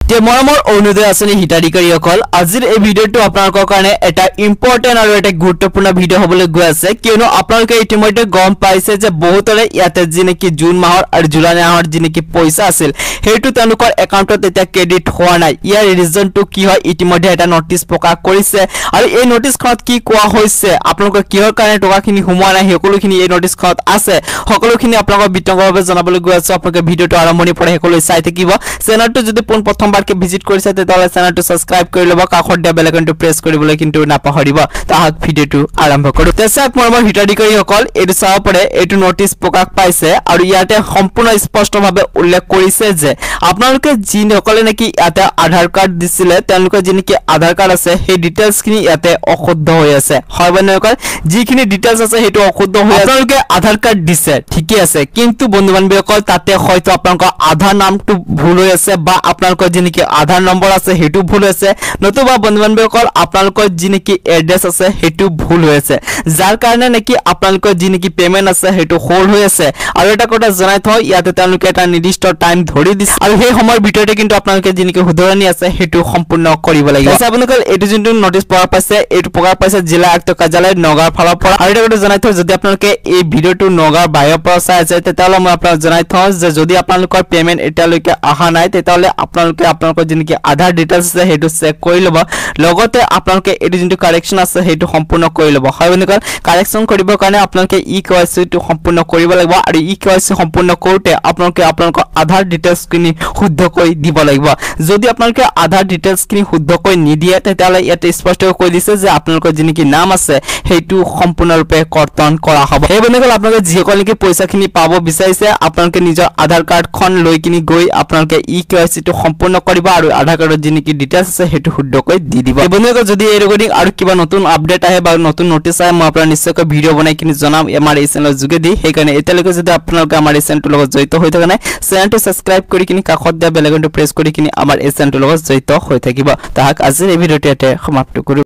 যে মৰমৰ অৰুণোদয় আঁচনি হিতাধিকাৰীসকল আজিৰ এই ভিডিঅ'টো আপোনালোকৰ কাৰণে এটা ইম্পৰ্টেন্ট আৰু এটা গুৰুত্বপূৰ্ণ ভিডিঅ' হ'বলৈ গৈ আছে কিয়নো আপোনালোকে ইতিমধ্যে গম পাইছে যে বহুতৰে ইয়াতে যি নেকি জুন মাহৰ আৰু জুলাই মাহৰ যি নেকি পইচা আছিল হেতু তেওঁলোকৰ একাউণ্টত এতিয়া ক্ৰেডিট হোৱা নাই ইয়াৰ ৰিজনটো কি হয় ইতিমধ্যে এটা নোটিছ প্ৰকাশ কৰিছে আৰু এই নোটিছখনত কি কোৱা হৈছে আপোনালোকৰ কিহৰ কাৰণে টকাখিনি সোমোৱা নাই সকলোখিনি এই নোটিছখনত আছে সকলোখিনি আপোনালোকক বিতংভাৱে জনাবলৈ গৈ আছে আপোনালোকে ভিডিঅ'টো আৰম্ভণিৰ পৰা সকলো চাই থাকিব চেনেলটো যদি প্ৰথমবাৰকে ভিজিট কৰিছে তেতিয়াহ'লে চেনেলটো সাবস্ক্ৰাইব কৰি ল'ব কাষৰ দিয়া বেল আইকনটো প্ৰেছ কৰিবলৈ কিন্তু নাপাহৰিব তাহাক ভিডিঅ'টো আৰম্ভ কৰো তেচাক মৰমৰ হিতাধিকাৰীসকল এইটো চাব পাৰে এইটো নোটিছ প্ৰকাশ পাইছে আৰু ইয়াতে সম্পূৰ্ণ স্পষ্টভাৱে উল্লেখ কৰিছে যে আপোনালোকে যিসকলে নেকি ইয়াতে আধাৰ কাৰ্ড দিছিলে তেওঁলোকৰ যি নেকি আধাৰ কাৰ্ড আছে সেই ডিটেইলছখিনি ইয়াতে অশুদ্ধ হৈ আছে হয় বন্ধুসকল যিখিনি ডিটেইলছ আছে হেতু অশুদ্ধ হৈ আছে আপোনালোকে আধাৰ কাৰ্ড দিছে ঠিকই আছে কিন্তু বন্ধু বান্ধৱীসকল তাতে হয়তো আপোনালোকৰ আধাৰ নামটো ভুল হৈ আছে বা আপোনালোকৰ যি নেকি আধাৰ নম্বৰ আছে হেতু ভুল হৈছে নতুবা বন্ধু বান্ধৱীসকল আপোনালোকৰ যি নেকি এড্ৰেছ আছে হেতু ভুল হৈ আছে যাৰ কাৰণে নেকি আপোনালোকৰ যি নেকি পেমেন্ট আছে হেতু হোল্ড হৈ আছে আৰু এটা কথা জনাই থওঁ ইয়াতে তেওঁলোকে এটা নিৰ্দিষ্ট টাইম ধৰি দিছে আৰু সেই সময়ৰ ভিতৰতে কিন্তু আপোনালোকে যি নেকি শুধৰণি আছে হেতু সম্পূৰ্ণ কৰিব লাগিব আপোনালোকৰ এটো যোনটো নোটিছ প্ৰকাশ পাইছে এটো প্ৰকাশ পাইছে জিলা আয়ুক্ত কাৰ্যালয় নগাঁৱৰ ফালৰ পৰা আৰু এটা কথা জনাই থওঁ যদি আপোনালোকে এই ভিডিঅ'টো নগাঁৱৰ বাহিৰৰ পৰা চাই আছে তেতিয়াহ'লে মই আপোনালোকক জনাই থওঁ যে যদি আপোনালোকৰ পেমেন্ট এতিয়ালৈকে অহা নাই তেতিয়াহ'লে আপোনালোকে আপোনালোকৰ যি নেকি আধাৰ ডিটেইলছ আছে হেতু চেক কৰি ল'ব লগতে আপোনালোকে এটো যোনটো কাৰেকচন আছে হেতু সম্পূৰ্ণ কৰি ল'ব হয় বন্ধুসকল কাৰেকচন কৰিবৰ কাৰণে আপোনালোকে ইকেৱাইচি টো সম্পূৰ্ণ কৰিব লাগিব আৰু ইকেৱাইচি সম্পূৰ্ণ কৰোতে আপোনালোকে আপোনালোকৰ আধাৰ ডিটেইলছখিনি শুদ্ধকৈ দিব লাগিব যদি আপোনালোকে আধাৰ ডিটেইলছখিনি শুদ্ধকৈ নিদিয়ে তেতিয়াহ'লে ইয়াতে স্পষ্টকৈ কৈ দিছে যে আপোনালোকৰ যি নেকি নাম আছে হেতু সম্পূৰ্ণৰূপে কৰ্তন কৰা হ'ব এই বন্ধুসকল আপোনালোকে যিসকল নেকি পইচাখিনি পাব বিচাৰিছে আপোনালোকে নিজৰ আধাৰ কাৰ্ডখন লৈ কিনি গৈ আপোনালোকে ইকেৱাইচি টো সম্পূৰ্ণ কৰিব আৰু আধাৰ কাৰ্ডৰ যি নেকি ডিটেইলছ আছে হেতু শুদ্ধকৈ দি দিব এই বন্ধুসকল যদি এই ৰেকৰ্ডিং আৰু কিবা নতুন আপডেট আহে বা নতুন নোটিছ আহে মই আপোনাক নিশ্চয়কৈ ভিডিঅ' বনাই কিনি জনাম আমাৰ এই চেনেলৰ যোগেদি সেইকাৰণে এতিয়ালৈকে যদি আপোনালোকে আমাৰ এই চেনেলটোৰ লগত জড়িত হৈ থকা নাই চেনেলটো সাবস্ক্ৰাইব কৰি কিনি কাষত দিয়া বেল আইকনটো প্ৰেছ কৰি কিনি আমাৰ এই চেনেলটোৰ লগত জড়িত হৈ থাকিব তাহাক আজিৰ এই ভিডিঅ'টো ইয়াতে সমাপ্ত কৰো